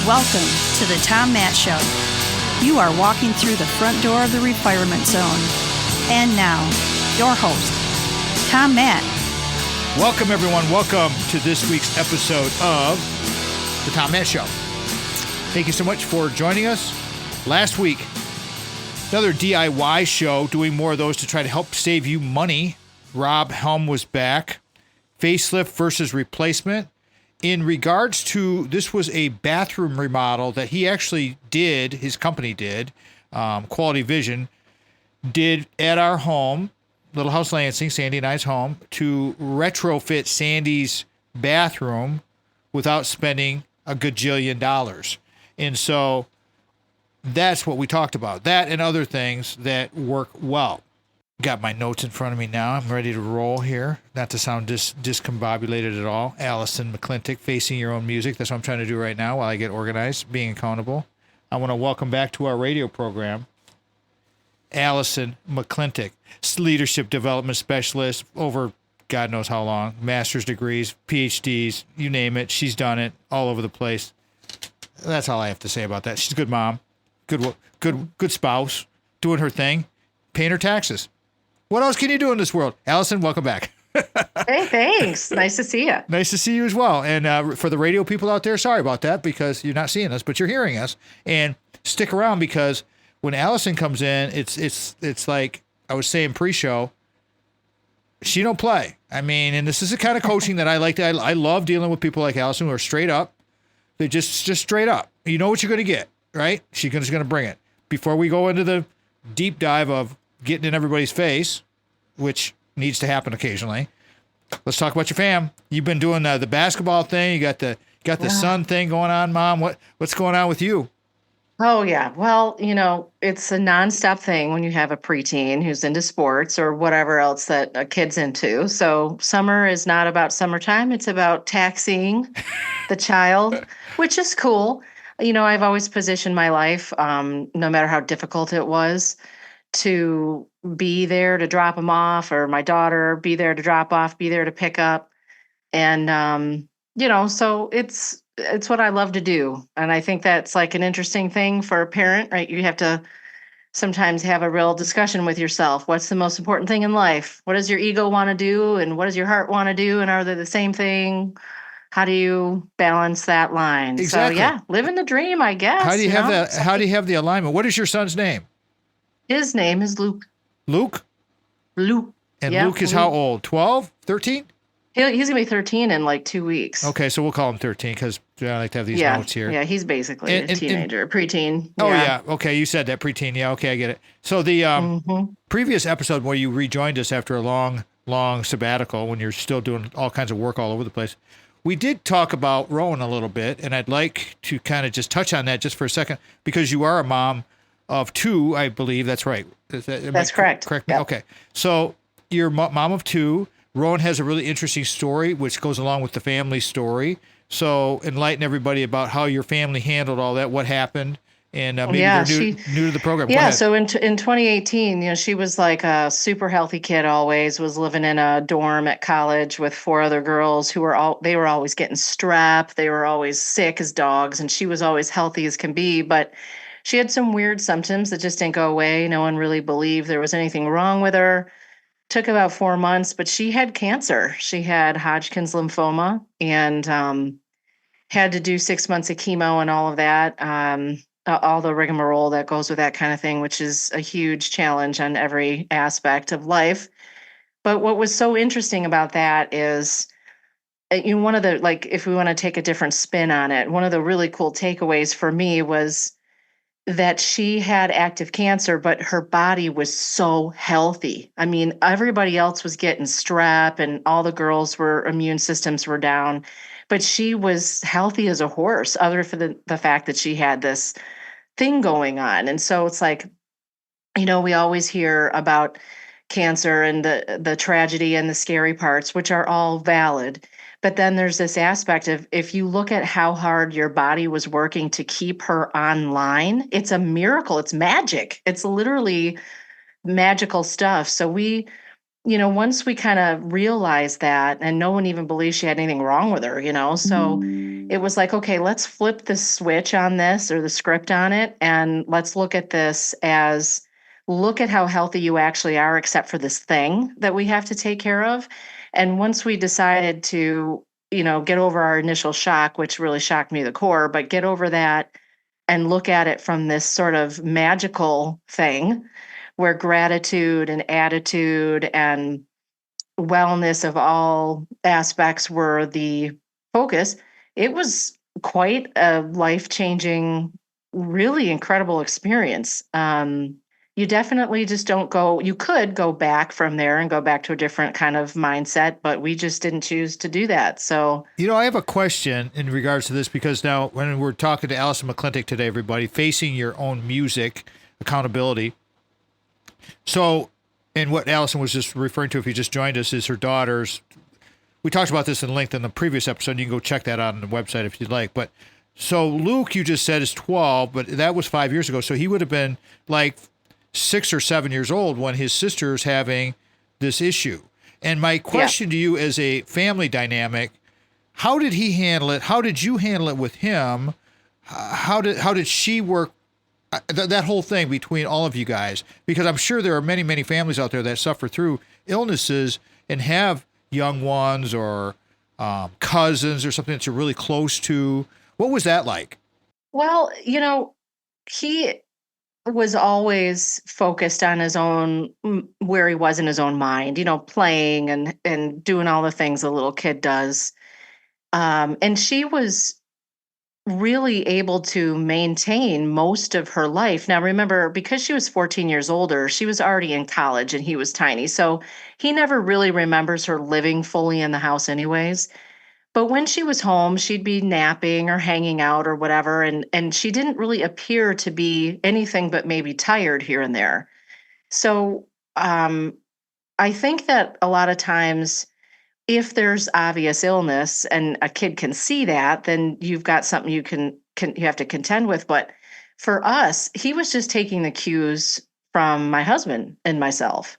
Welcome to the Tom Matt Show. You are walking through the front door of the refirement zone. And now, your host, Tom Matt. Welcome, everyone. Welcome to this week's episode of the Tom Matt Show. Thank you so much for joining us. Last week, another DIY show, doing more of those to try to help save you money. Rob Helm was back. Facelift versus replacement. In regards to, this was a bathroom remodel that he actually did, his company did, Quality Vision, did at our home, Little House Lansing, Sandy and I's home, to retrofit Sandy's bathroom without spending a gajillion dollars. And so that's what we talked about. That and other things that work well. Got my notes in front of me now. I'm ready to roll here. Not to sound discombobulated at all. Allison, McClintick, Facing Your Own Music. That's what I'm trying to do right now while I get organized, being accountable. I want to welcome back to our radio program, Allison McClintick, leadership development specialist over God knows how long, master's degrees, PhDs, you name it. She's done it all over the place. That's all I have to say about that. She's a good mom, good spouse, doing her thing, paying her taxes. What else can you do in this world? Allison, welcome back. Hey, thanks. Nice to see you. Nice to see you as well. And for the radio people out there, sorry about that because you're not seeing us, but you're hearing us. And stick around because when Allison comes in, it's like I was saying pre-show, she don't play. I mean, and this is the kind of coaching that I like. I love dealing with people like Allison who are straight up. They're just straight up. You know what you're going to get, right? She's going to bring it. Before we go into the deep dive of getting in everybody's face, which needs to happen occasionally. Let's talk about your fam. You've been doing the basketball thing. You got the son thing going on, Mom. What's going on with you? Oh, yeah. Well, it's a nonstop thing when you have a preteen who's into sports or whatever else that a kid's into. So summer is not about summertime. It's about taxiing the child, which is cool. I've always positioned my life, no matter how difficult it was, to be there to drop them off, or my daughter, be there to drop off, be there to pick up. And, so it's what I love to do. And I think that's like an interesting thing for a parent, right? You have to sometimes have a real discussion with yourself. What's the most important thing in life? What does your ego want to do? And what does your heart want to do? And are they the same thing? How do you balance that line? Exactly. So yeah, living the dream, I guess. How do you have that? How do you have the alignment? What is your son's name? His name is Luke. Luke? Luke. And yeah, Luke is how old? 12? 13? He's going to be 13 in like 2 weeks. Okay, so we'll call him 13 because I like to have these notes here. Yeah, he's basically a teenager, preteen. Oh, yeah. Okay, you said that, preteen. Yeah, okay, I get it. So the previous episode where you rejoined us after a long sabbatical when you're still doing all kinds of work all over the place, we did talk about Rowan a little bit, and I'd like to kind of just touch on that just for a second because you are a mom of two, I believe. That's right. That's correct. Correct me? Yep. Okay. So you're mom of two. Rowan has a really interesting story, which goes along with the family story. So enlighten everybody about how your family handled all that, what happened, and maybe they're new to the program. Yeah, so in 2018, she was like a super healthy kid always, was living in a dorm at college with 4 other girls who were always getting strep. They were always sick as dogs, and she was always healthy as can be, but she had some weird symptoms that just didn't go away. No one really believed there was anything wrong with her. Took about 4 months, but she had cancer. She had Hodgkin's lymphoma and had to do 6 months of chemo and all of that, all the rigmarole that goes with that kind of thing, which is a huge challenge on every aspect of life. But what was so interesting about that is, one of the, like, if we want to take a different spin on it, one of the really cool takeaways for me was that she had active cancer, but her body was so healthy. I mean, everybody else was getting strep and all the girls' immune systems were down, but she was healthy as a horse, other for the fact that she had this thing going on. And so it's like, we always hear about cancer and the tragedy and the scary parts, which are all valid. But then there's this aspect of, if you look at how hard your body was working to keep her online, it's a miracle. It's magic. It's literally magical stuff. So we once we kind of realized that, and no one even believed she had anything wrong with her, so it was like, okay, let's flip the switch on this or the script on it, and let's look at this as look at how healthy you actually are, except for this thing that we have to take care of. And once we decided to, get over our initial shock, which really shocked me to the core, but get over that and look at it from this sort of magical thing where gratitude and attitude and wellness of all aspects were the focus, it was quite a life-changing, really incredible experience. You definitely just don't go, you could go back from there and go back to a different kind of mindset, but we just didn't choose to do that. So, I have a question in regards to this, because now when we're talking to Allison McClintick today, everybody, facing your own music, accountability. So, and what Allison was just referring to, if you just joined us, is her daughter's. We talked about this in length in the previous episode. You can go check that out on the website if you'd like. But so Luke, you just said, is 12, but that was 5 years ago. So he would have been like 6 or 7 years old when his sister's having this issue. And my question to you, as a family dynamic, how did he handle it? How did you handle it with him? How did she work that whole thing between all of you guys? Because I'm sure there are many, many families out there that suffer through illnesses and have young ones or cousins or something that you're really close to. What was that like? Well, he was always focused on his own, where he was in his own mind, playing and doing all the things a little kid does. And she was really able to maintain most of her life. Now, remember, because she was 14 years older, she was already in college and he was tiny. So he never really remembers her living fully in the house anyways. But when she was home, she'd be napping or hanging out or whatever. And she didn't really appear to be anything but maybe tired here and there. So I think that a lot of times, if there's obvious illness and a kid can see that, then you've got something you have to contend with. But for us, he was just taking the cues from my husband and myself.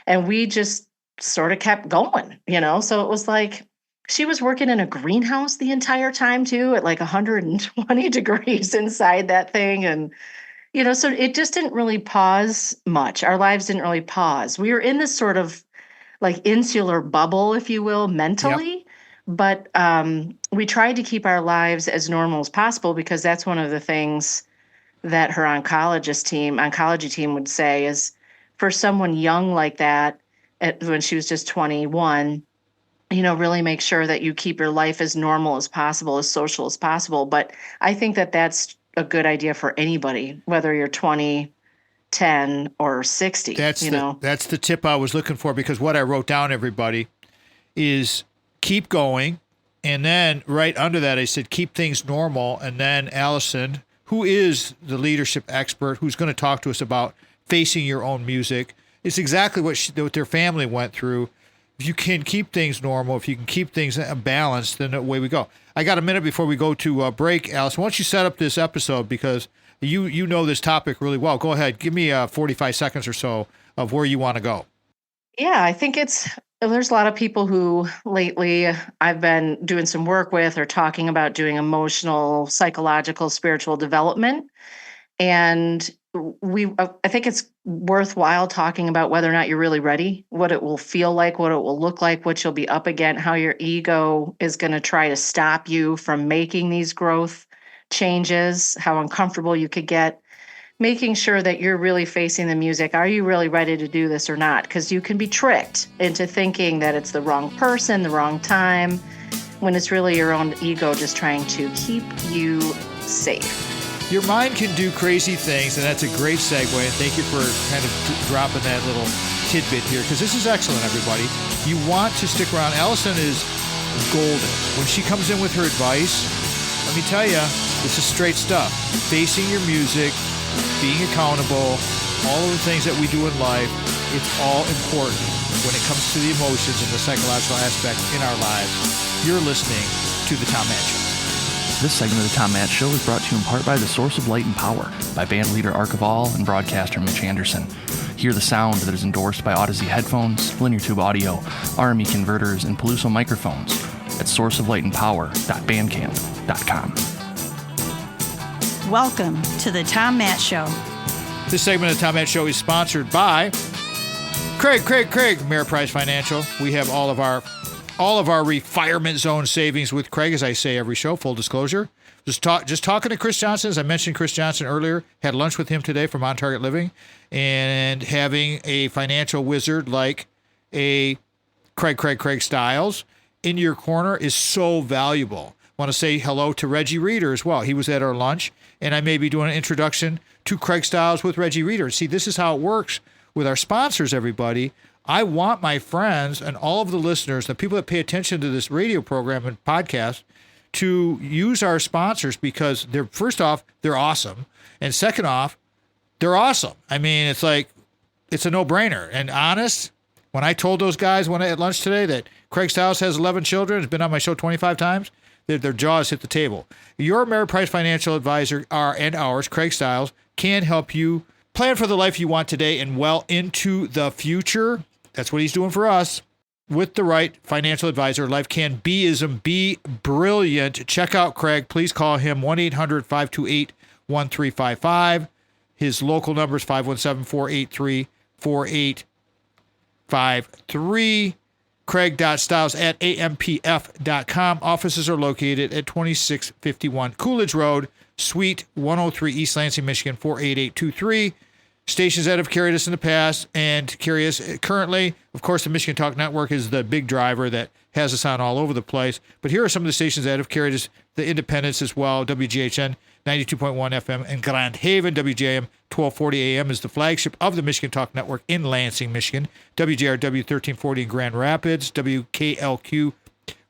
And we just sort of kept going, So it was like she was working in a greenhouse the entire time too, at like 120 degrees inside that thing. And, so it just didn't really pause much. Our lives didn't really pause. We were in this sort of like insular bubble, if you will, mentally. Yep. But we tried to keep our lives as normal as possible, because that's one of the things that her oncology team would say is, for someone young like that, when she was just 21, really make sure that you keep your life as normal as possible, as social as possible. But I think that that's a good idea for anybody, whether you're 20, 10 or 60. That's the tip I was looking for, because what I wrote down, everybody, is keep going. And then right under that, I said, keep things normal. And then Allison, who is the leadership expert, who's going to talk to us about facing your own music, it's exactly what their family went through. If you can keep things normal, if you can keep things balanced, then away we go. I got a minute before we go to break, Allison. Why don't you set up this episode, because you know this topic really well. Go ahead. Give me 45 seconds or so of where you want to go. Yeah, I think there's a lot of people who lately I've been doing some work with or talking about doing emotional, psychological, spiritual development. And I think it's worthwhile talking about whether or not you're really ready, what it will feel like, what it will look like, what you'll be up against, how your ego is going to try to stop you from making these growth changes, how uncomfortable you could get, making sure that you're really facing the music. Are you really ready to do this or not? Because you can be tricked into thinking that it's the wrong person, the wrong time, when it's really your own ego just trying to keep you safe. Your mind can do crazy things, and that's a great segue, and thank you for kind of dropping that little tidbit here, because this is excellent, everybody. You want to stick around. Allison is golden. When she comes in with her advice, let me tell you, this is straight stuff. Facing your music, being accountable, all of the things that we do in life, it's all important when it comes to the emotions and the psychological aspect in our lives. You're listening to The Tom Mann Show. This segment of the Tom Matz Show is brought to you in part by The Source of Light and Power by band leader Arc of All and broadcaster Mitch Anderson. Hear the sound that is endorsed by Odyssey headphones, linear tube audio, RME converters, and Peluso microphones at sourceoflightandpower.bandcamp.com. Welcome to the Tom Matz Show. This segment of the Tom Matz Show is sponsored by Craig, Ameriprise Financial. We have all of our retirement zone savings with Craig, as I say every show. Full disclosure. Just talking to Chris Johnson, as I mentioned Chris Johnson earlier, had lunch with him today from On Target Living, and having a financial wizard like a Craig Stiles in your corner is so valuable. Want to say hello to Reggie Reeder as well. He was at our lunch, and I may be doing an introduction to Craig Stiles with Reggie Reeder. See, this is how it works with our sponsors, everybody. I want my friends and all of the listeners, the people that pay attention to this radio program and podcast, to use our sponsors because they're, first off, they're awesome. And second off, they're awesome. I mean, it's like, it's a no-brainer. And honest, when I told those guys at lunch today that Craig Stiles has 11 children, has been on my show 25 times, their jaws hit the table. Your Ameriprise financial advisor and ours, Craig Stiles, can help you plan for the life you want today and well into the future. That's what he's doing for us. With the right financial advisor, life can be brilliant. Check out Craig. Please call him 1-800-528-1355. His local number is 517-483-4853. Craig.stiles@ampf.com. Offices are located at 2651 Coolidge Road, Suite 103, East Lansing, Michigan, 48823. Stations that have carried us in the past and carry us currently. Of course, the Michigan Talk Network is the big driver that has us on all over the place. But here are some of the stations that have carried us, the independents as well. WGHN 92.1 FM in Grand Haven. WJM 1240 AM is the flagship of the Michigan Talk Network in Lansing, Michigan. WJRW 1340 in Grand Rapids. WKLQ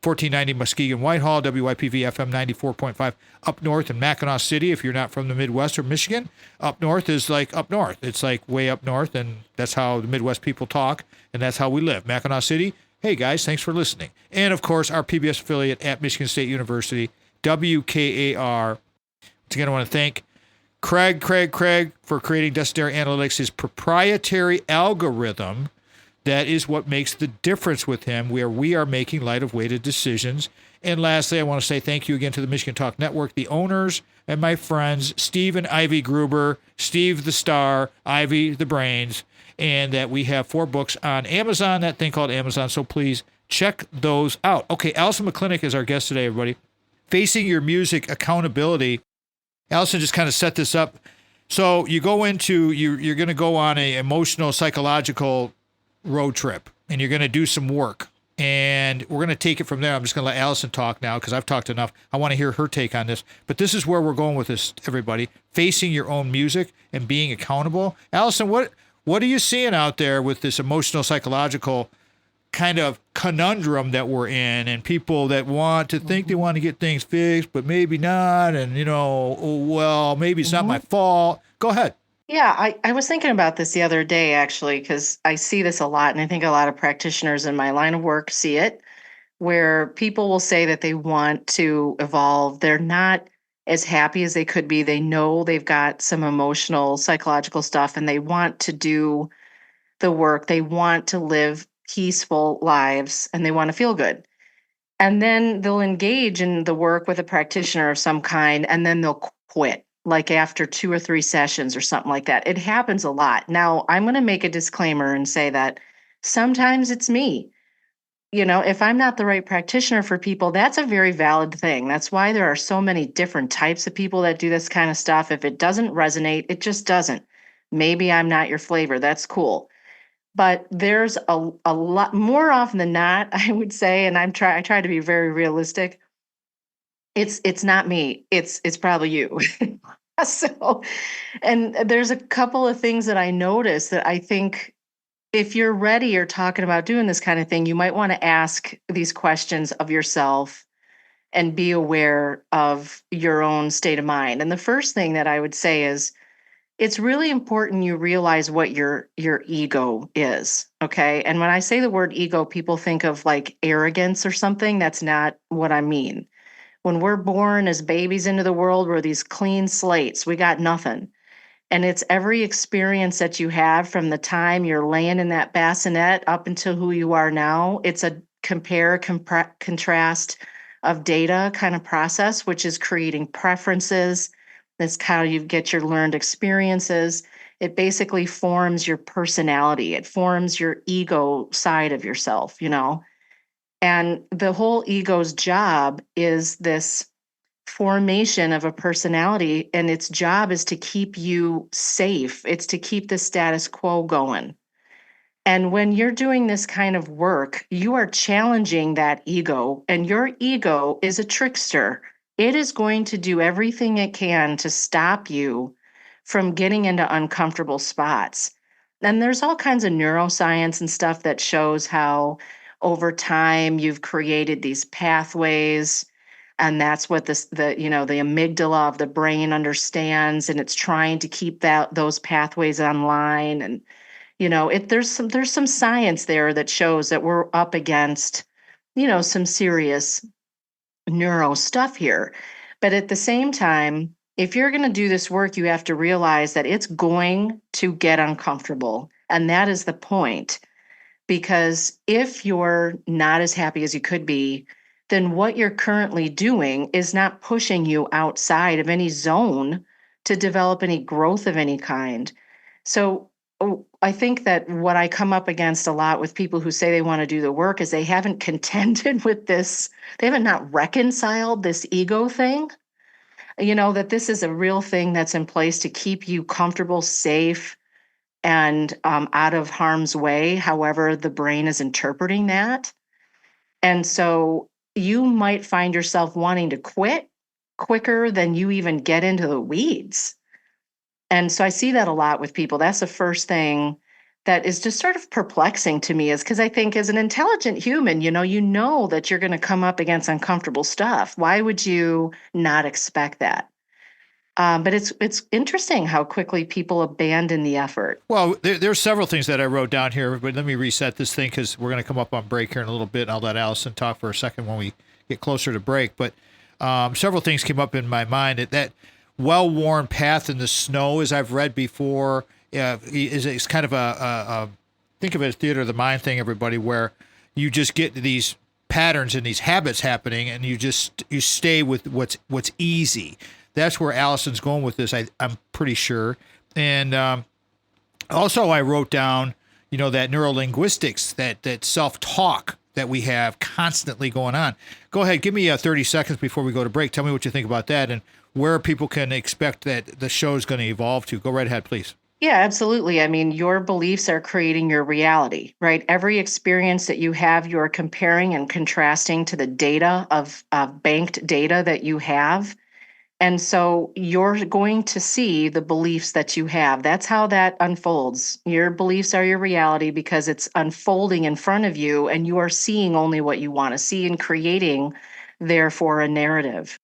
1490 Muskegon Whitehall, WYPV FM 94.5 up north in Mackinac City. If you're not from the Midwest or Michigan, up north is like up north. It's like way up north, and that's how the Midwest people talk, and that's how we live. Mackinac City, hey guys, thanks for listening. And of course, our PBS affiliate at Michigan State University, WKAR. Once again, I want to thank Craig for creating Destiny Analytics, his proprietary algorithm. That is what makes the difference with him, where we are making light-of-weighted decisions. And lastly, I want to say thank you again to the Michigan Talk Network, the owners, and my friends, Steve and Ivy Gruber, Steve the Star, Ivy the Brains, and that we have 4 books on Amazon, that thing called Amazon, so please check those out. Okay, Allison McClintick is our guest today, everybody. Facing Your Music Accountability. Allison just kind of set this up. So you go into, you're going to go on a emotional, psychological road trip, and you're going to do some work, and we're going to take it from there. I'm just going to let Allison talk now because I've talked enough. I want to hear her take on this, but this is where we're going with this, everybody. Facing your own music and being accountable. Allison, what are you seeing out there with this emotional, psychological kind of conundrum that we're in, and people that want to think they want to get things fixed, but maybe not, and well, maybe it's not my fault. Go ahead. Yeah, I was thinking about this the other day, actually, because I see this a lot, and I think a lot of practitioners in my line of work see it, where people will say that they want to evolve. They're not as happy as they could be. They know they've got some emotional, psychological stuff, and they want to do the work. They want to live peaceful lives, and they want to feel good. And then they'll engage in the work with a practitioner of some kind, and then they'll quit. Like after 2 or 3 sessions or something like that. It happens a lot. Now, I'm going to make a disclaimer and say that sometimes it's me. If I'm not the right practitioner for people, that's a very valid thing. That's why there are so many different types of people that do this kind of stuff. If it doesn't resonate, it just doesn't. Maybe I'm not your flavor. That's cool. But there's a lot more often than not, I would say, and I try to be very realistic. It's not me. It's probably you. So, and there's a couple of things that I noticed that I think if you're ready or talking about doing this kind of thing, you might want to ask these questions of yourself and be aware of your own state of mind. And the first thing that I would say is it's really important you realize what your ego is, okay? And when I say the word ego, people think of like arrogance or something. That's not what I mean. When we're born as babies into the world, we're these clean slates. We got nothing. And it's every experience that you have from the time you're laying in that bassinet up until who you are now. It's a contrast of data kind of process, which is creating preferences. That's how you get your learned experiences. It basically forms your personality. It forms your ego side of yourself, And the whole ego's job is this formation of a personality, and its job is to keep you safe. It's to keep the status quo going. And when you're doing this kind of work, you are challenging that ego, and your ego is a trickster. It is going to do everything it can to stop you from getting into uncomfortable spots. And there's all kinds of neuroscience and stuff that shows how over time you've created these pathways, and that's what the amygdala of the brain understands, and it's trying to keep those pathways online. And there's some science there that shows that we're up against some serious neuro stuff here. But at the same time, if you're going to do this work, you have to realize that it's going to get uncomfortable, and that is the point. Because if you're not as happy as you could be, then what you're currently doing is not pushing you outside of any zone to develop any growth of any kind. So I think that what I come up against a lot with people who say they want to do the work is they haven't contended with this. They haven't not reconciled this ego thing, that this is a real thing that's in place to keep you comfortable, safe, and out of harm's way, however the brain is interpreting that. And so you might find yourself wanting to quit quicker than you even get into the weeds. And so I see that a lot with people. That's the first thing that is just sort of perplexing to me, is because I think as an intelligent human, you know that you're going to come up against uncomfortable stuff. Why would you not expect that? But it's interesting how quickly people abandon the effort. Well, there's several things that I wrote down here, but let me reset this thing because we're going to come up on break here in a little bit, and I'll let Allison talk for a second when we get closer to break. But several things came up in my mind. That well-worn path in the snow, as I've read before, is kind of a think of it as theater of the mind thing, everybody, where you just get these patterns and these habits happening, and you stay with what's easy. That's where Allison's going with this, I'm pretty sure. And also I wrote down, that neurolinguistics, that self-talk that we have constantly going on. Go ahead, give me 30 seconds before we go to break. Tell me what you think about that and where people can expect that the show is going to evolve to. Go right ahead, please. Yeah, absolutely. I mean, your beliefs are creating your reality, right? Every experience that you have, you're comparing and contrasting to the data of banked data that you have. And so you're going to see the beliefs that you have. That's how that unfolds. Your beliefs are your reality because it's unfolding in front of you, and you are seeing only what you want to see and creating, therefore, a narrative.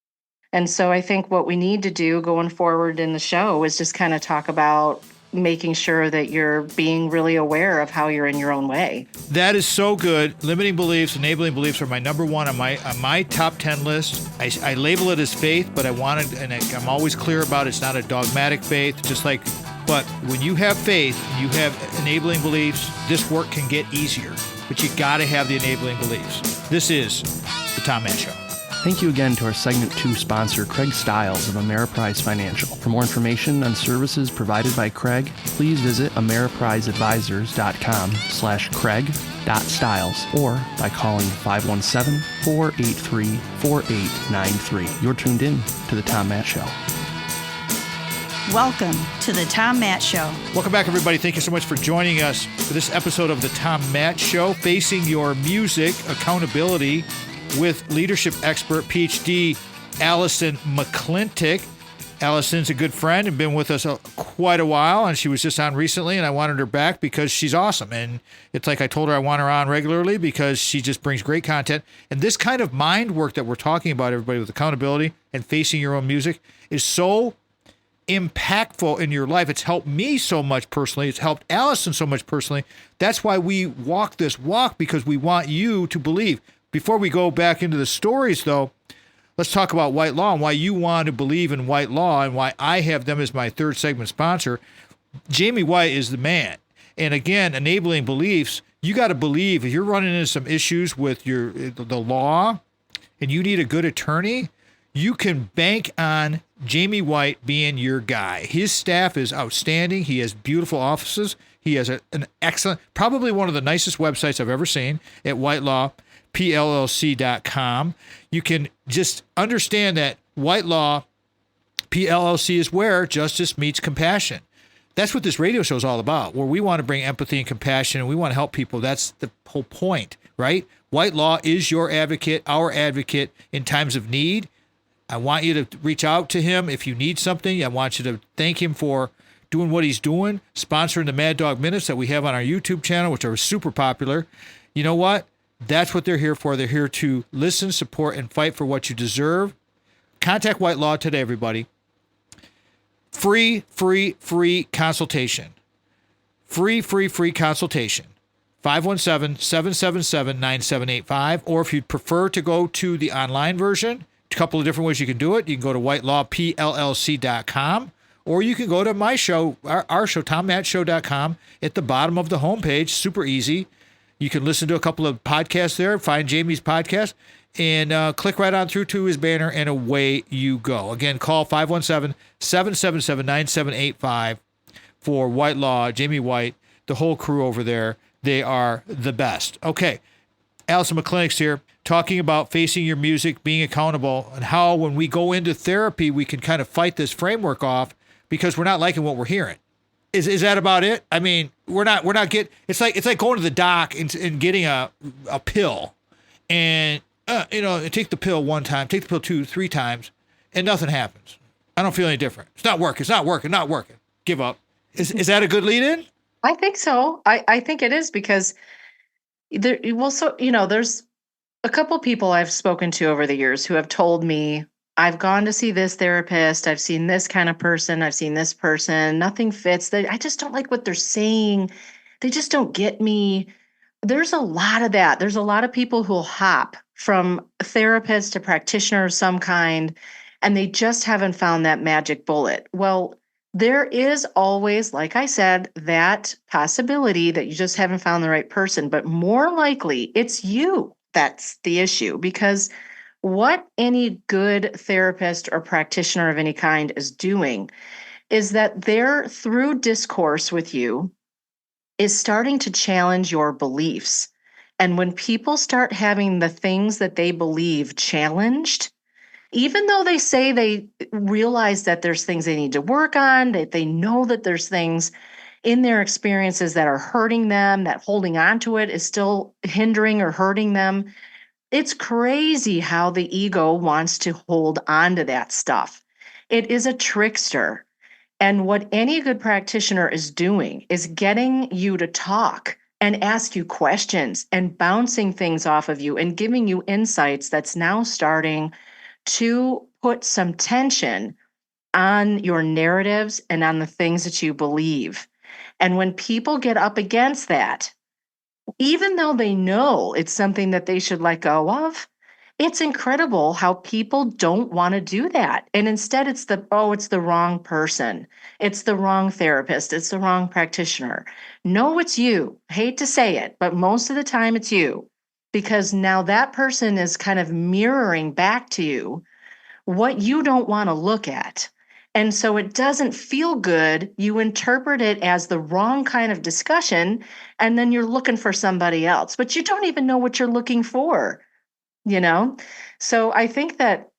And so I think what we need to do going forward in the show is just kind of talk about making sure that you're being really aware of how you're in your own way. That is so good. Limiting beliefs, enabling beliefs are my number one on my top 10 list. I label it as faith, but I'm always clear about it's not a dogmatic faith, but when you have faith, you have enabling beliefs, this work can get easier, but you got to have the enabling beliefs. This is the Tom Matt Show. Thank you again to our Segment 2 sponsor, Craig Stiles of Ameriprise Financial. For more information on services provided by Craig, please visit ameripriseadvisors.com/Craig.Stiles or by calling 517-483-4893. You're tuned in to The Tom Matt Show. Welcome to The Tom Matt Show. Welcome back, everybody. Thank you so much for joining us for this episode of The Tom Matt Show, Facing Your Music Accountability, with leadership expert, PhD, Allison McClintick. Allison's a good friend and been with us quite a while, and she was just on recently, and I wanted her back because she's awesome. And it's like I told her I want her on regularly because she just brings great content. And this kind of mind work that we're talking about, everybody, with accountability and facing your own music, is so impactful in your life. It's helped me so much personally. It's helped Allison so much personally. That's why we walk this walk, because we want you to believe. Before we go back into the stories, though, let's talk about white law and why you want to believe in white law and why I have them as my third segment sponsor. Jamie White is the man. And again, enabling beliefs, you got to believe if you're running into some issues with the law and you need a good attorney, you can bank on Jamie White being your guy. His staff is outstanding. He has beautiful offices. He has an excellent, probably one of the nicest websites I've ever seen at whitelawpllc.com. You can just understand that White Law PLLC is where justice meets compassion. That's what this radio show is all about, where we want to bring empathy and compassion, and we want to help people. That's the whole point, right? White Law is your advocate, our advocate in times of need. I want you to reach out to him if you need something. I want you to thank him for doing what he's doing, sponsoring the Mad Dog Minutes that we have on our YouTube channel, which are super popular. You know what? That's what they're here for. They're here to listen, support, and fight for what you deserve. Contact White Law today, everybody. Free consultation. Free consultation. 517-777-9785. Or if you'd prefer to go to the online version, a couple of different ways you can do it. You can go to whitelawpllc.com, or you can go to my show, our show, TomMattShow.com, at the bottom of the homepage. Super easy. You can listen to a couple of podcasts there, find Jamie's podcast, and click right on through to his banner, and away you go. Again, call 517-777-9785 for White Law, Jamie White, the whole crew over there. They are the best. Okay, Allison McClintick's here, talking about facing your music, being accountable, and how when we go into therapy, we can kind of fight this framework off because we're not liking what we're hearing. Is that about it? I mean, we're not getting. It's like going to the doc and getting a pill, and take the pill one time, take the pill 2-3 times, and nothing happens. I don't feel any different. It's not working. Give up. Is that a good lead-in? I think so. I think it is because there's a couple people I've spoken to over the years who have told me, I've gone to see this therapist, I've seen this kind of person, I've seen this person, nothing fits. I just don't like what they're saying. They just don't get me. There's a lot of that. There's a lot of people who'll hop from a therapist to practitioner of some kind, and they just haven't found that magic bullet. Well, there is always, like I said, that possibility that you just haven't found the right person, but more likely it's you that's the issue, because what any good therapist or practitioner of any kind is doing is that they're, through discourse with you, is starting to challenge your beliefs. And when people start having the things that they believe challenged, even though they say they realize that there's things they need to work on, that they know that there's things in their experiences that are hurting them, that holding on to it is still hindering or hurting them, it's crazy how the ego wants to hold on to that stuff. It is a trickster. And what any good practitioner is doing is getting you to talk and ask you questions and bouncing things off of you and giving you insights that's now starting to put some tension on your narratives and on the things that you believe. And when people get up against that, even though they know it's something that they should let go of, it's incredible how people don't want to do that. And instead it's the wrong person. It's the wrong therapist. It's the wrong practitioner. No, it's you. Hate to say it, but most of the time it's you, because now that person is kind of mirroring back to you what you don't want to look at. And so it doesn't feel good. You interpret it as the wrong kind of discussion, and then you're looking for somebody else, but you don't even know what you're looking for, So I think that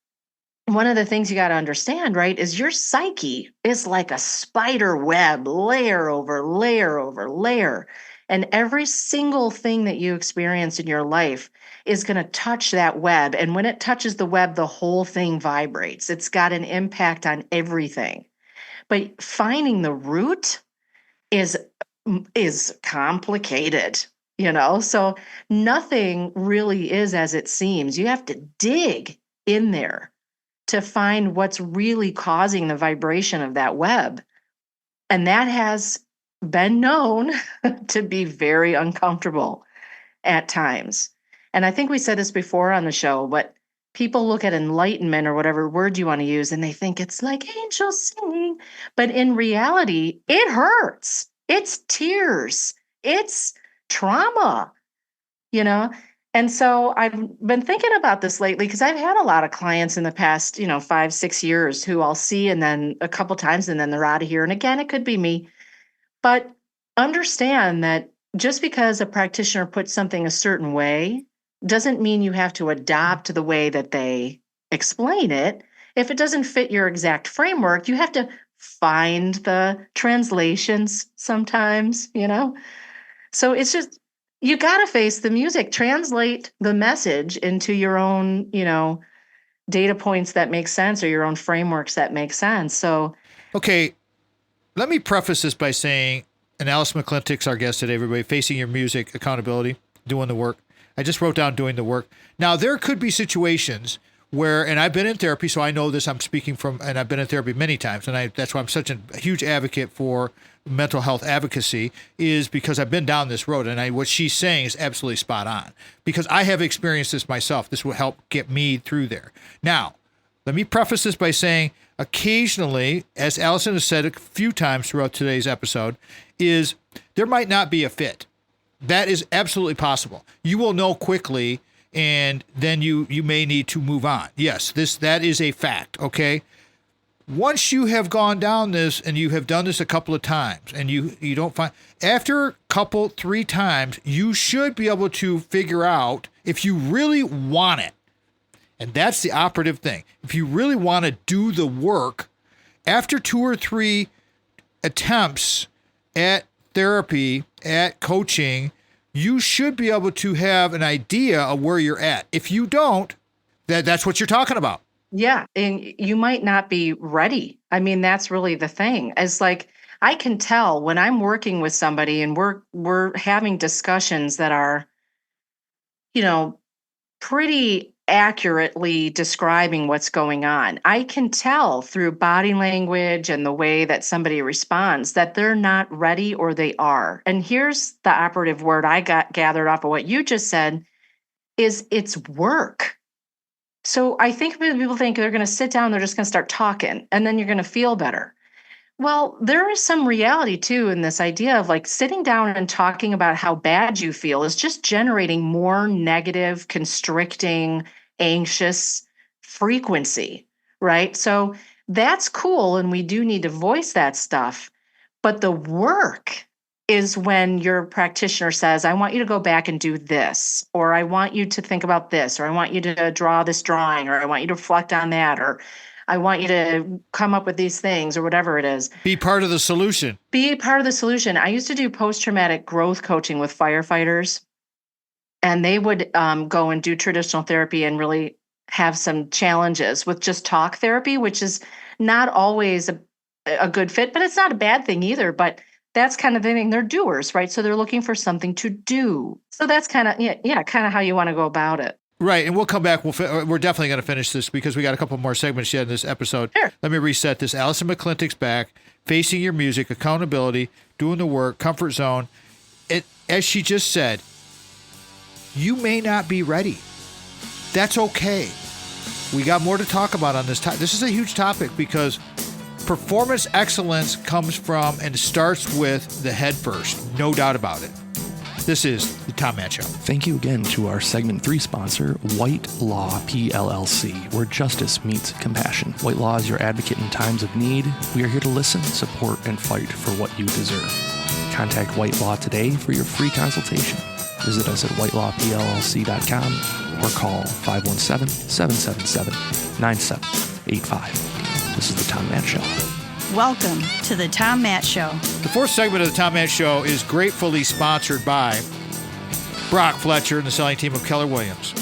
one of the things you got to understand, right, is your psyche is like a spider web, layer over layer over layer. And every single thing that you experience in your life is going to touch that web. And when it touches the web, the whole thing vibrates. It's got an impact on everything. But finding the root is complicated, So nothing really is as it seems. You have to dig in there to find what's really causing the vibration of that web. And that has been known to be very uncomfortable at times. And I think we said this before on the show, but people look at enlightenment or whatever word you want to use and they think it's like angels singing. But in reality, it hurts. It's tears. It's trauma, you know? And so I've been thinking about this lately because I've had a lot of clients in the past, 5, 6 years who I'll see and then a couple times and then they're out of here. And again, it could be me. But understand that just because a practitioner puts something a certain way doesn't mean you have to adopt the way that they explain it. If it doesn't fit your exact framework, you have to find the translations sometimes, So it's just, you got to face the music, translate the message into your own, data points that make sense or your own frameworks that make sense. So, okay, let me preface this by saying, and Allison McClintick's our guest today, everybody, facing your music, accountability, doing the work. I just wrote down doing the work. Now, there could be situations where, and I've been in therapy, so I know this, I'm speaking from, and I've been in therapy many times, and that's why I'm such a huge advocate for mental health advocacy, is because I've been down this road, and what she's saying is absolutely spot on, because I have experienced this myself. This will help get me through there. Now, let me preface this by saying, occasionally, as Allison has said a few times throughout today's episode, is there might not be a fit. That is absolutely possible. You will know quickly, and then you may need to move on. Yes, that is a fact, okay? Once you have gone down this and you have done this a couple of times and you don't find, after a couple, 3 times, you should be able to figure out if you really want it. And that's the operative thing. If you really want to do the work, after 2 or 3 attempts at therapy, at coaching, you should be able to have an idea of where you're at. If you don't, that's what you're talking about. Yeah. And you might not be ready. I mean, that's really the thing. It's like, I can tell when I'm working with somebody and we're having discussions that are, pretty accurately describing what's going on. I can tell through body language and the way that somebody responds that they're not ready or they are. And here's the operative word I got gathered off of what you just said is it's work. So I think people think they're going to sit down, they're just going to start talking, and then you're going to feel better. Well, there is some reality too in this idea of like sitting down and talking about how bad you feel is just generating more negative, constricting, anxious frequency, right? So that's cool. And we do need to voice that stuff. But the work is when your practitioner says, I want you to go back and do this, or I want you to think about this, or I want you to draw this drawing, or I want you to reflect on that, or I want you to come up with these things or whatever it is. Be part of the solution. Be part of the solution. I used to do post-traumatic growth coaching with firefighters, and they would go and do traditional therapy and really have some challenges with just talk therapy, which is not always a good fit, but it's not a bad thing either. But that's kind of the thing. They're doers, right? So they're looking for something to do. So that's kind of, kind of how you want to go about it. Right, and we'll come back. We're definitely going to finish this because we got a couple more segments yet in this episode. Sure. Let me reset this. Allison McClintick's back, facing your music, accountability, doing the work, comfort zone. As she just said, you may not be ready. That's okay. We got more to talk about on this. This is a huge topic because performance excellence comes from and starts with the head first. No doubt about it. This is the Tom Matt Show. Thank you again to our segment 3 sponsor, White Law PLLC, where justice meets compassion. White Law is your advocate in times of need. We are here to listen, support, and fight for what you deserve. Contact White Law today for your free consultation. Visit us at whitelawpllc.com or call 517-777-9785. This is the Tom Matt Show. Welcome to the Tom Matt Show. The 4th segment of the Tom Matt Show is gratefully sponsored by Brock Fletcher and the selling team of Keller Williams.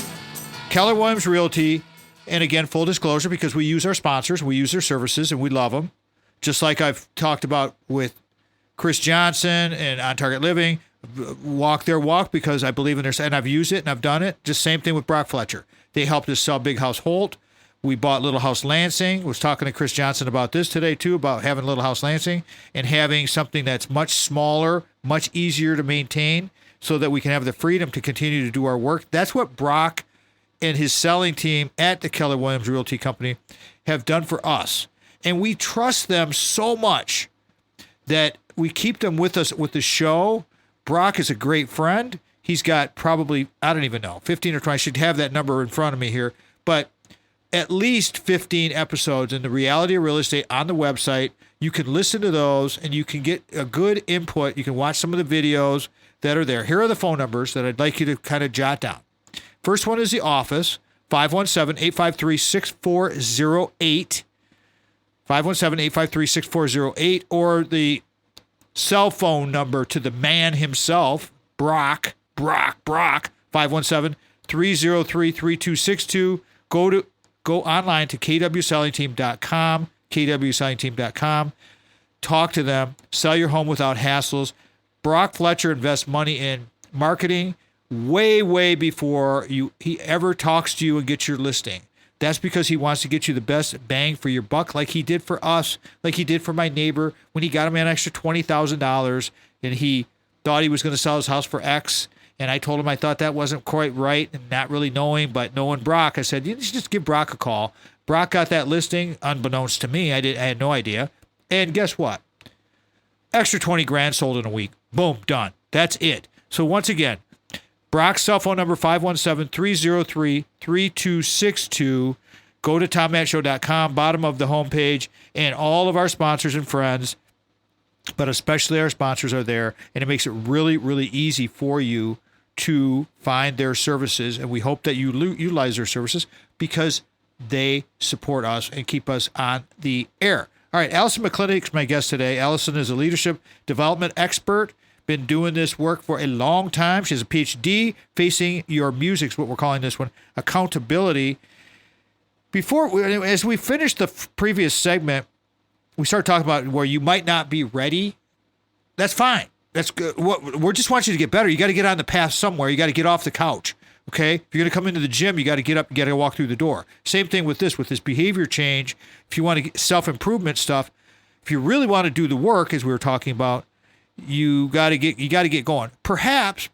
Keller Williams Realty, and again, full disclosure, because we use our sponsors, we use their services, and we love them. Just like I've talked about with Chris Johnson and On Target Living, walk their walk because I believe in their, and I've used it and I've done it. Just same thing with Brock Fletcher. They helped us sell Big House Holt. We bought Little House Lansing. Was talking to Chris Johnson about this today, too, about having Little House Lansing and having something that's much smaller, much easier to maintain so that we can have the freedom to continue to do our work. That's what Brock and his selling team at the Keller Williams Realty Company have done for us. And we trust them so much that we keep them with us with the show. Brock is a great friend. He's got probably, I don't even know, 15 or 20. I should have that number in front of me here. But at least 15 episodes in the Reality of Real Estate on the website. You can listen to those and you can get a good input. You can watch some of the videos that are there. Here are the phone numbers that I'd like you to kind of jot down. First one is the office, 517-853-6408. 517-853-6408, or the cell phone number to the man himself, Brock, 517-303-3262. Go online to kwsellingteam.com. Talk to them. Sell your home without hassles. Brock Fletcher invests money in marketing way before he ever talks to you and gets your listing. That's because he wants to get you the best bang for your buck, like he did for us, like he did for my neighbor when he got him an extra $20,000 and he thought he was going to sell his house for X. And I told him I thought that wasn't quite right and not really knowing, but knowing Brock, I said, you should just give Brock a call. Brock got that listing unbeknownst to me. I had no idea. And guess what? Extra 20 grand sold in a week. Boom, done. That's it. So once again, Brock's cell phone number, 517-303-3262. Go to TomMattShow.com, bottom of the homepage, and all of our sponsors and friends, but especially our sponsors, are there, and it makes it really easy for you to find their services, and we hope that you utilize their services because they support us and keep us on the air. All right, Allison McClintick is my guest today. Allison is a leadership development expert, been doing this work for a long time. She has a PhD. Facing Your Music is what we're calling this one, accountability. As we finish the previous segment, we start talking about where you might not be ready. That's fine. That's good. We just want you to get better. You got to get on the path somewhere. You got to get off the couch. Okay? If you're going to come into the gym, you got to get up, you got to walk through the door. Same thing with this behavior change. If you want to get self-improvement stuff, if you really want to do the work, as we were talking about, you got to get going. Perhaps,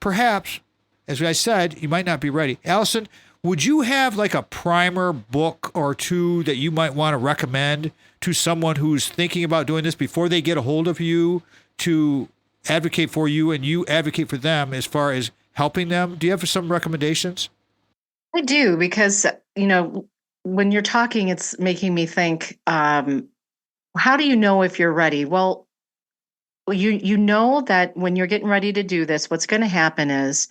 as I said, you might not be ready. Allison, would you have like a primer book or two that you might want to recommend to someone who's thinking about doing this before they get a hold of you to advocate for you and you advocate for them as far as helping them? Do you have some recommendations? I do, because, when you're talking, it's making me think, how do you know if you're ready? Well, you know that when you're getting ready to do this, what's going to happen is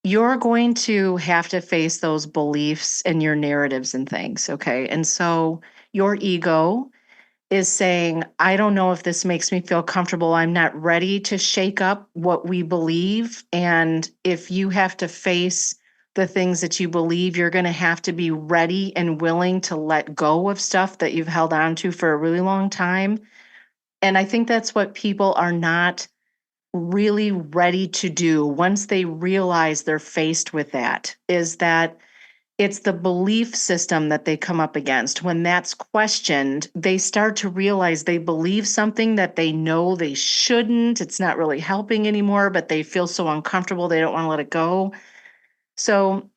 you're going to have to face those beliefs and your narratives and things, okay? And so your ego is saying, I don't know if this makes me feel comfortable. I'm not ready to shake up what we believe. And if you have to face the things that you believe, you're going to have to be ready and willing to let go of stuff that you've held on to for a really long time. And I think that's what people are not really ready to do once they realize they're faced with that, is that it's the belief system that they come up against. When that's questioned, they start to realize they believe something that they know they shouldn't. It's not really helping anymore, but they feel so uncomfortable, they don't want to let it go. So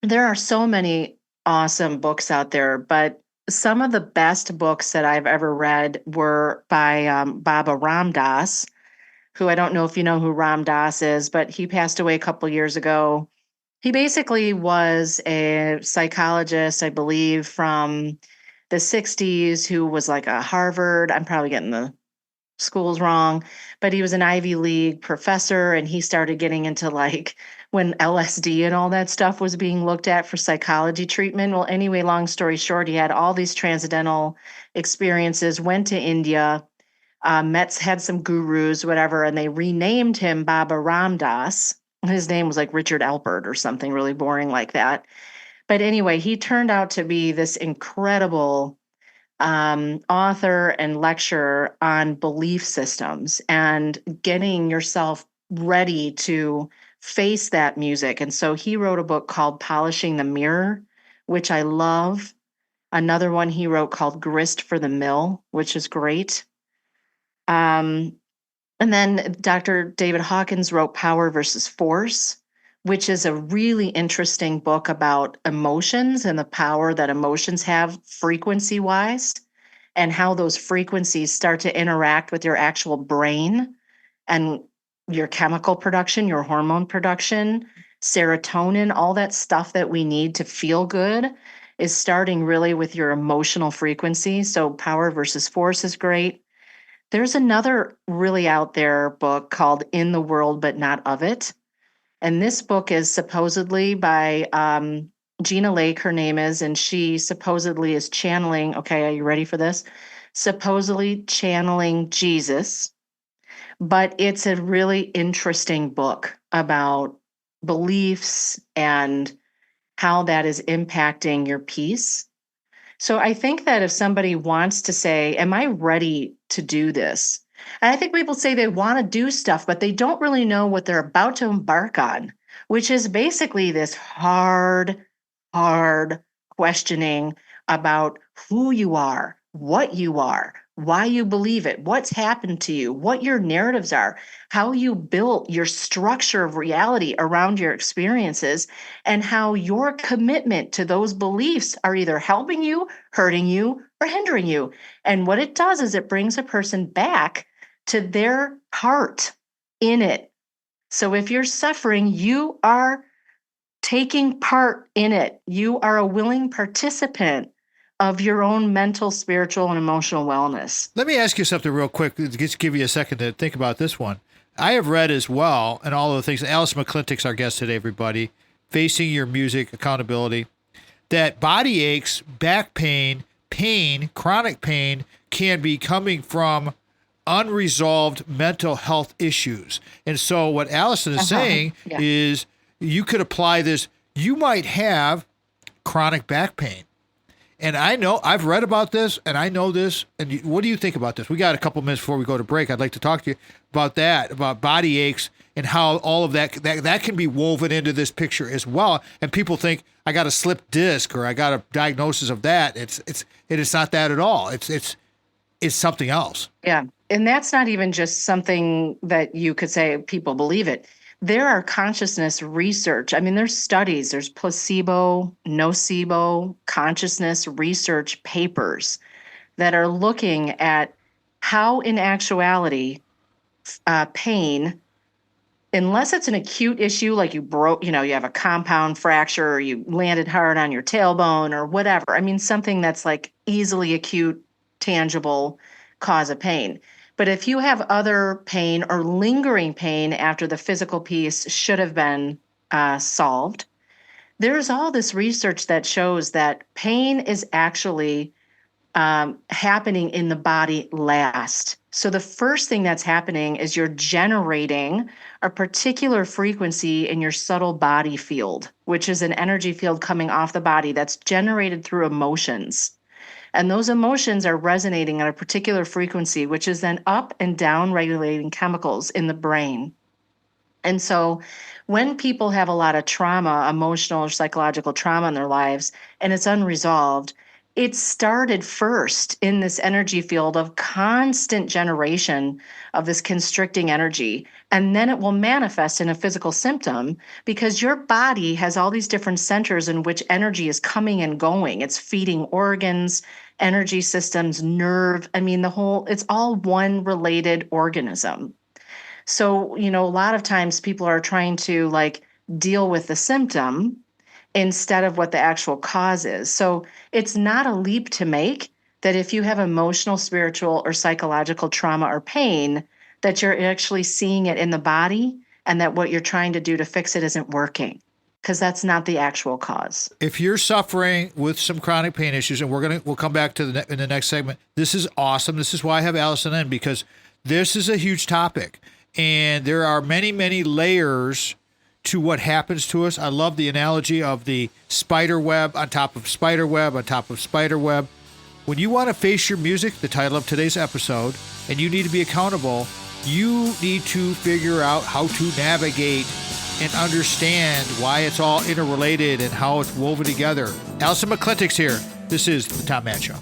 there are so many awesome books out there, but some of the best books that I've ever read were by Baba Ram Dass, who, I don't know if you know who Ram Dass is, but he passed away a couple years ago. He basically was a psychologist, I believe, from the 60s, who was like a Harvard, I'm probably getting the schools wrong, but he was an Ivy League professor, and he started getting into like when LSD and all that stuff was being looked at for psychology treatment. Well, anyway, long story short, he had all these transcendental experiences, went to India, had some gurus, whatever, and they renamed him Baba Ram Dass. His name was like Richard Alpert or something really boring like that. But anyway, he turned out to be this incredible author and lecturer on belief systems and getting yourself ready to face that music. And so he wrote a book called Polishing the Mirror, which I love. Another one he wrote called Grist for the Mill, which is great. And then Dr. David Hawkins wrote Power versus Force, which is a really interesting book about emotions and the power that emotions have frequency-wise, and how those frequencies start to interact with your actual brain and your chemical production, your hormone production, serotonin, all that stuff that we need to feel good is starting really with your emotional frequency. So Power versus Force is great. There's another really out there book called In the World But Not of It. And this book is supposedly by Gina Lake, her name is, and she supposedly is channeling, okay, are you ready for this? Supposedly channeling Jesus. But it's a really interesting book about beliefs and how that is impacting your peace. So I think that if somebody wants to say, am I ready to do this? And I think people say they want to do stuff, but they don't really know what they're about to embark on, which is basically this hard questioning about who you are, what you are, why you believe it, what's happened to you, what your narratives are, how you built your structure of reality around your experiences, and how your commitment to those beliefs are either helping you, hurting you, or hindering you. And what it does is it brings a person back to their heart in it. So if you're suffering, you are taking part in it. You are a willing participant of your own mental, spiritual, and emotional wellness. Let me ask you something real quick. Just give you a second to think about this one. I have read as well, and all of the things. Allison McClintick's our guest today, everybody. Facing Your Music, Accountability. That body aches, back pain, chronic pain can be coming from unresolved mental health issues. And so what Allison is saying is you could apply this. You might have chronic back pain. And I know, I've read about this, and I know this. And what do you think about this? We got a couple minutes before we go to break. I'd like to talk to you about that, about body aches and how all of that can be woven into this picture as well. And people think, I got a slipped disc or I got a diagnosis of that. It is not that at all. It's something else. Yeah. And that's not even just something that you could say people believe it. There are consciousness research. I mean, there's studies, there's placebo, nocebo, consciousness research papers that are looking at how, in actuality, pain, unless it's an acute issue, like you broke, you have a compound fracture or you landed hard on your tailbone or whatever. I mean, something that's like easily acute, tangible cause of pain. But if you have other pain or lingering pain after the physical piece should have been solved, there's all this research that shows that pain is actually happening in the body last. So the first thing that's happening is you're generating a particular frequency in your subtle body field, which is an energy field coming off the body that's generated through emotions. And those emotions are resonating at a particular frequency, which is then up and down regulating chemicals in the brain. And so when people have a lot of trauma, emotional or psychological trauma in their lives, and it's unresolved, it started first in this energy field of constant generation of this constricting energy. And then it will manifest in a physical symptom because your body has all these different centers in which energy is coming and going. It's feeding organs, energy systems, nerve. I mean, it's all one related organism. So, a lot of times people are trying to deal with the symptom instead of what the actual cause is. So it's not a leap to make that if you have emotional, spiritual, or psychological trauma or pain, that you're actually seeing it in the body and that what you're trying to do to fix it isn't working, because that's not the actual cause. If you're suffering with some chronic pain issues, and we'll come back to in the next segment, this is awesome. This is why I have Allison in, because this is a huge topic. And there are many, many layers to what happens to us. I love the analogy of the spider web on top of spider web on top of spider web. When you want to face your music, the title of today's episode, and you need to be accountable, you need to figure out how to navigate and understand why it's all interrelated and how it's woven together. Allison McClintick's here. This is the Tom Mann Show.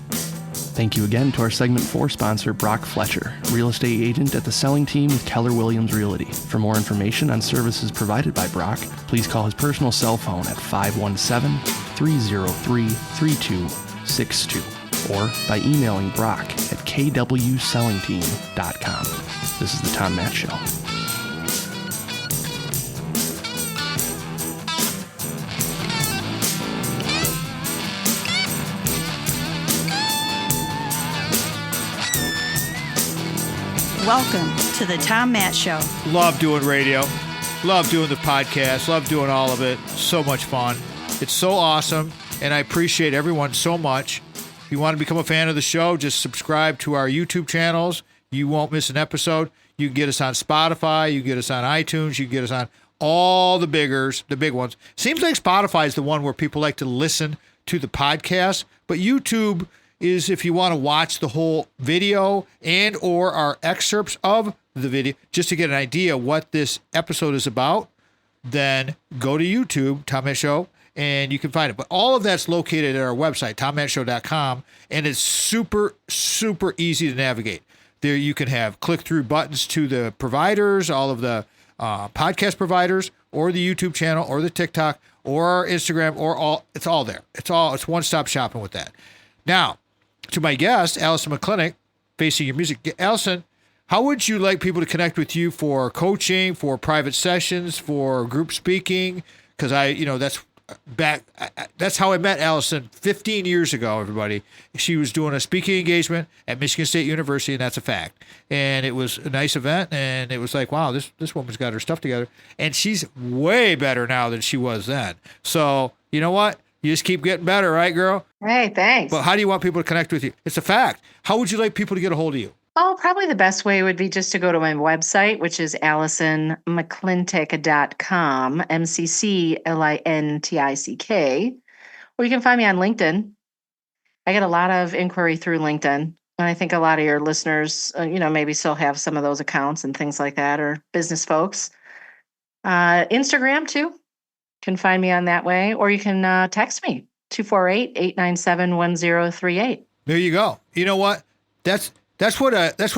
Thank you again to our segment 4 sponsor, Brock Fletcher, real estate agent at the selling team with Keller Williams Realty. For more information on services provided by Brock, please call his personal cell phone at 517-303-3262 or by emailing Brock at kwsellingteam.com. This is the Tom Matt Show. Welcome to the Tom Matt Show. Love doing radio. Love doing the podcast. Love doing all of it. So much fun. It's so awesome, and I appreciate everyone so much. If you want to become a fan of the show, just subscribe to our YouTube channels. You won't miss an episode. You can get us on Spotify. You can get us on iTunes. You can get us on all the big ones. Seems like Spotify is the one where people like to listen to the podcast, but YouTube is if you want to watch the whole video and or our excerpts of the video, just to get an idea what this episode is about, then go to YouTube, Tom Matt Show, and you can find it. But all of that's located at our website, tommattshow.com, and it's super, super easy to navigate. There you can have click-through buttons to the providers, all of the podcast providers, or the YouTube channel, or the TikTok, or our Instagram, or all. It's all there. It's one-stop shopping with that. Now, to my guest, Allison McClintick, Facing Your Music. Allison, how would you like people to connect with you for coaching, for private sessions, for group speaking? Because that's how I met Allison 15 years ago, everybody. She was doing a speaking engagement at Michigan State University, and that's a fact. And it was a nice event, and it was like, wow, this woman's got her stuff together. And she's way better now than she was then. So, you know what? You just keep getting better, right, girl? Hey, thanks. But how do you want people to connect with you? It's a fact. How would you like people to get a hold of you? Oh, probably the best way would be just to go to my website, which is AllisonMcClintick.com, McClintick. Or you can find me on LinkedIn. I get a lot of inquiry through LinkedIn. And I think a lot of your listeners, maybe still have some of those accounts and things like that, or business folks. Instagram, too. Can find me on that way, or you can text me 248-897-1038. There you go. You know what? That's what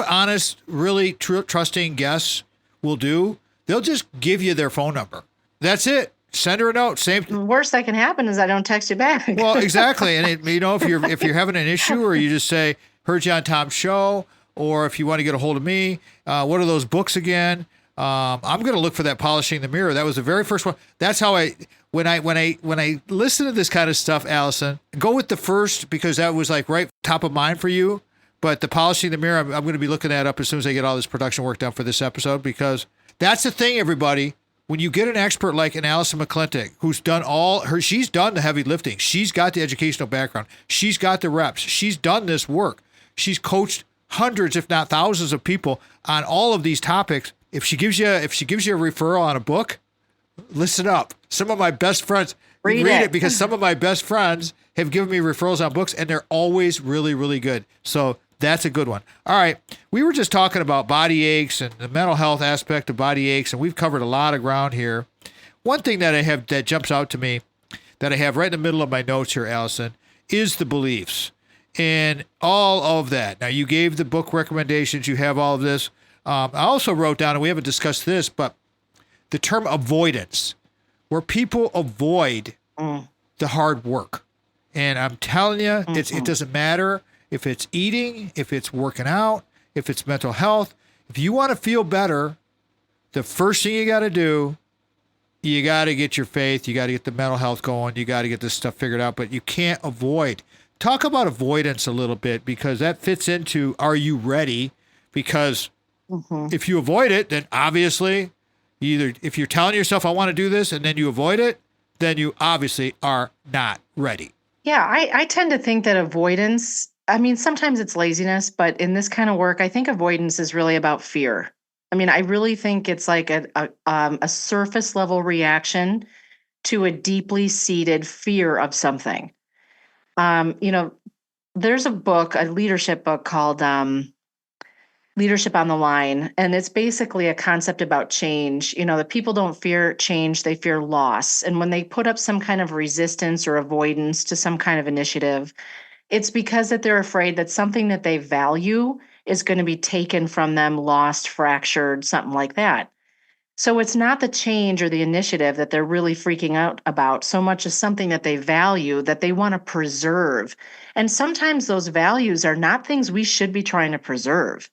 honest, really trusting guests will do. They'll just give you their phone number. That's it. Send her a note. Same. The worst that can happen is I don't text you back. Well, exactly. And if you're having an issue, or you just say, "Heard you on Tom's show," or if you want to get a hold of me, what are those books again? I'm going to look for that Polishing the Mirror. That was the very first one. That's how when I listen to this kind of stuff, Allison, go with the first, because that was like right top of mind for you. But the Polishing the Mirror, I'm going to be looking that up as soon as I get all this production work done for this episode, because that's the thing, everybody. When you get an expert like an Allison McClintick, who's done she's done the heavy lifting. She's got the educational background. She's got the reps. She's done this work. She's coached hundreds, if not thousands of people on all of these topics. If she gives you a referral on a book, listen up. Some of my best friends read it, because some of my best friends have given me referrals on books, and they're always really, really good. So that's a good one. All right. We were just talking about body aches and the mental health aspect of body aches, and we've covered a lot of ground here. One thing that I have that jumps out to me that I have right in the middle of my notes here, Allison, is the beliefs and all of that. Now, you gave the book recommendations. You have all of this. I also wrote down, and we haven't discussed this, but the term avoidance, where people avoid the hard work. And I'm telling you, it doesn't matter if it's eating, if it's working out, if it's mental health. If you want to feel better, the first thing you got to do, you got to get your faith, you got to get the mental health going, you got to get this stuff figured out, but you can't avoid. Talk about avoidance a little bit, because that fits into, are you ready? Because if you avoid it, then obviously, either if you're telling yourself, I want to do this, and then you avoid it, then you obviously are not ready. Yeah, I tend to think that avoidance, sometimes it's laziness, but in this kind of work, I think avoidance is really about fear. I really think it's like a surface level reaction to a deeply seated fear of something. There's a leadership book called Leadership on the Line, and it's basically a concept about change. The people don't fear change, they fear loss. And when they put up some kind of resistance or avoidance to some kind of initiative, It's because that they're afraid that something that they value is going to be taken from them, lost, fractured, something like that. So it's not the change or the initiative that they're really freaking out about so much as something that they value that they want to preserve. And sometimes those values are not things we should be trying to preserve.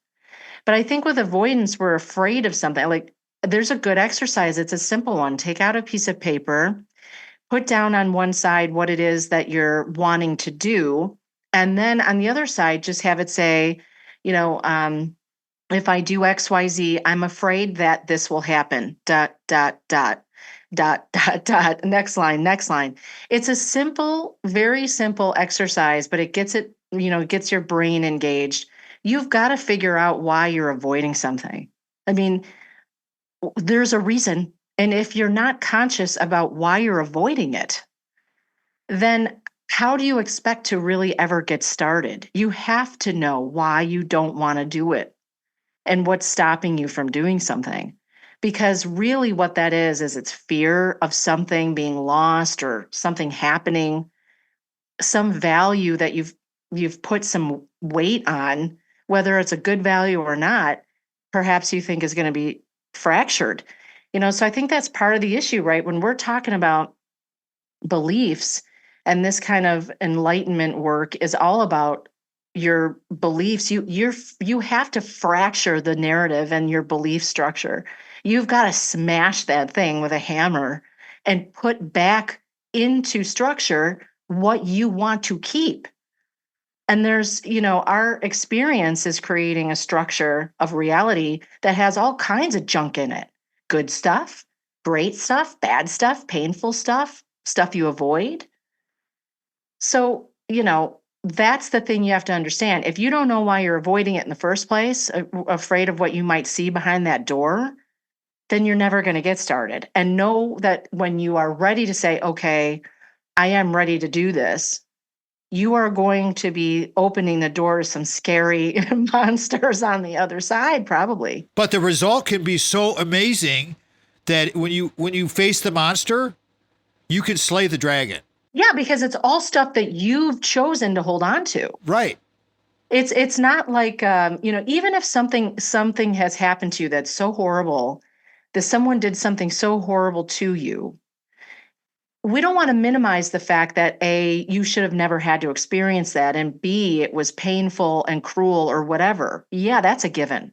But I think with avoidance, we're afraid of something. Like there's a good exercise. It's a simple one. Take out a piece of paper, put down on one side what it is that you're wanting to do. And then on the other side, just have it say, you know, if I do XYZ, I'm afraid that this will happen. Dot, dot, dot, dot, dot, dot. Next line, next line. It's a simple, very simple exercise, but it gets it, gets your brain engaged. You've got to figure out why you're avoiding something. I mean, there's a reason. And if you're not conscious about why you're avoiding it, then how do you expect to really ever get started? You have to know why you don't want to do it and what's stopping you from doing something. Because really what that is it's fear of something being lost or something happening, some value that you've put some weight on, whether it's a good value or not, perhaps you think is going to be fractured. So I think that's part of the issue, right? When we're talking about beliefs, and this kind of enlightenment work is all about your beliefs. You have to fracture the narrative and your belief structure. You've got to smash that thing with a hammer and put back into structure what you want to keep. And there's, our experience is creating a structure of reality that has all kinds of junk in it. Good stuff, great stuff, bad stuff, painful stuff, stuff you avoid. So, that's the thing you have to understand. If you don't know why you're avoiding it in the first place, afraid of what you might see behind that door, then you're never going to get started. And know that when you are ready to say, okay, I am ready to do this, you are going to be opening the door to some scary monsters on the other side, probably. But the result can be so amazing that when you face the monster, you can slay the dragon. Yeah, because it's all stuff that you've chosen to hold on to. Right. It's not like, even if something has happened to you that's so horrible, that someone did something so horrible to you, we don't want to minimize the fact that A, you should have never had to experience that, and B, it was painful and cruel or whatever. Yeah, that's a given.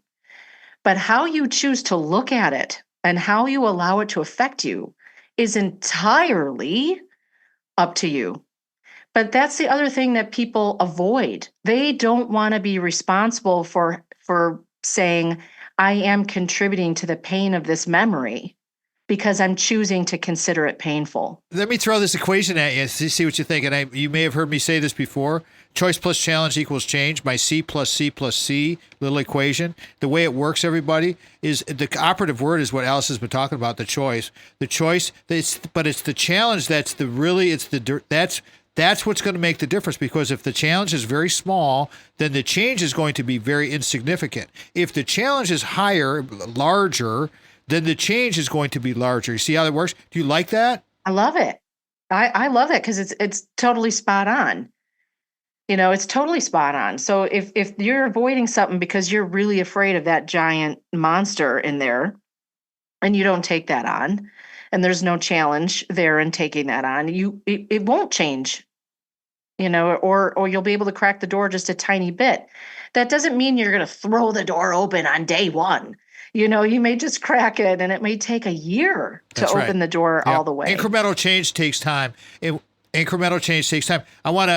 But how you choose to look at it and how you allow it to affect you is entirely up to you. But that's the other thing that people avoid. They don't want to be responsible for saying, I am contributing to the pain of this memory because I'm choosing to consider it painful. Let me throw this equation at you to see what you think. And you may have heard me say this before. Choice plus challenge equals change. My C plus C plus C little equation. The way it works, everybody, is the operative word is what Alice has been talking about, the choice. The choice, but it's the challenge that's that's what's going to make the difference, because if the challenge is very small, then the change is going to be very insignificant. If the challenge is higher, larger, then the change is going to be larger. You see how that works? Do you like that? I love it. I love it because it's totally spot on. It's totally spot on. So if you're avoiding something because you're really afraid of that giant monster in there, and you don't take that on, and there's no challenge there in taking that on, it won't change. Or you'll be able to crack the door just a tiny bit. That doesn't mean you're going to throw the door open on day one. You may just crack it, and it may take a year to open the door all the way. Incremental change takes time. Incremental change takes time. I want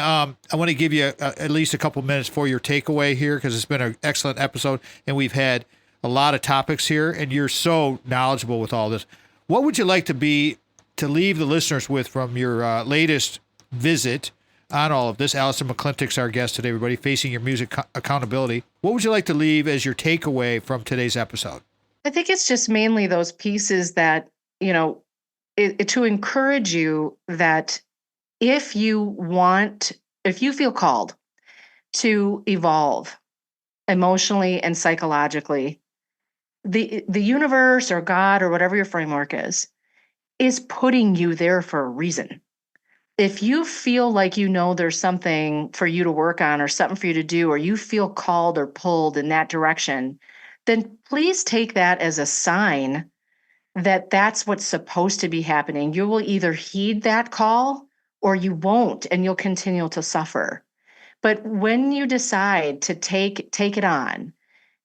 to give you at least a couple minutes for your takeaway here, because it's been an excellent episode, and we've had a lot of topics here, and you're so knowledgeable with all this. What would you like to leave the listeners with from your latest visit on all of this? Allison McClintick's our guest today, everybody, facing your music accountability. What would you like to leave as your takeaway from today's episode? I think it's just mainly those pieces that, to encourage you that if you feel called to evolve emotionally and psychologically, the universe or God or whatever your framework is putting you there for a reason. if you feel like there's something for you to work on or something for you to do, or you feel called or pulled in that direction, then please take that as a sign that that's what's supposed to be happening. You will either heed that call or you won't, and you'll continue to suffer. But when you decide to take it on,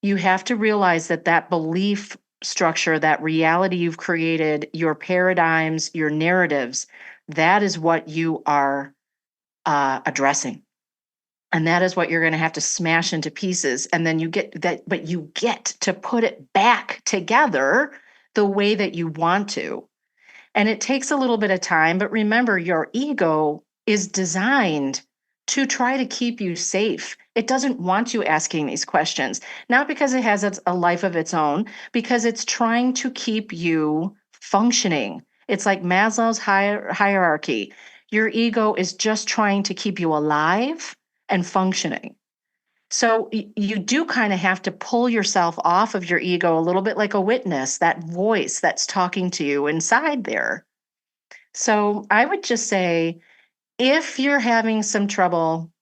you have to realize that belief structure, that reality you've created, your paradigms, your narratives, that is what you are addressing. And that is what you're going to have to smash into pieces. And then you get that, but you get to put it back together the way that you want to. And it takes a little bit of time, but remember, your ego is designed to try to keep you safe. It doesn't want you asking these questions, not because it has a life of its own, because it's trying to keep you functioning. It's like Maslow's hierarchy. Your ego is just trying to keep you alive and functioning. So you do kind of have to pull yourself off of your ego a little bit, like a witness, that voice that's talking to you inside there. So I would just say, if you're having some trouble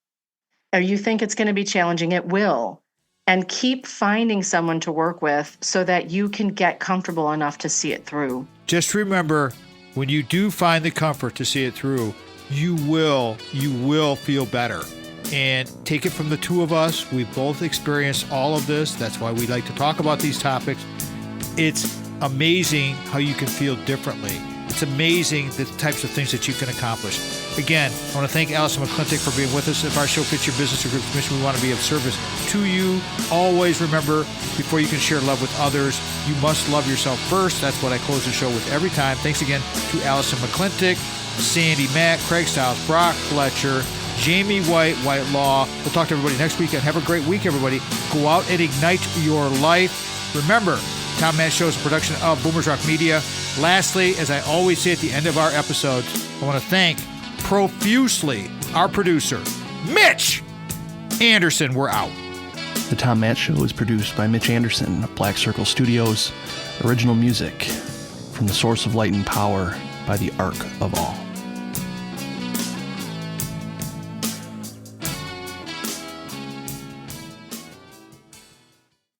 or you think it's going to be challenging, it will. And keep finding someone to work with so that you can get comfortable enough to see it through. Just remember, when you do find the comfort to see it through, you will feel better. And take it from the two of us. We've both experienced all of this. That's why we like to talk about these topics. It's amazing how you can feel differently. It's amazing the types of things that you can accomplish. Again, I want to thank Allison McClintick for being with us. If our show fits your business or group's mission, we want to be of service to you. Always remember, before you can share love with others, you must love yourself first. That's what I close the show with every time. Thanks again to Allison McClintick, Sandy Mack, Craig Stiles, Brock Fletcher, Jamie White, White Law. We'll talk to everybody next week, and have a great week, everybody. Go out and ignite your life. Remember, Tom Matt Show is a production of Boomers Rock Media. Lastly, as I always say at the end of our episodes, I want to thank profusely our producer, Mitch Anderson. We're out. The Tom Matt Show is produced by Mitch Anderson of Black Circle Studios. Original music from the Source of Light and Power by the Ark of All.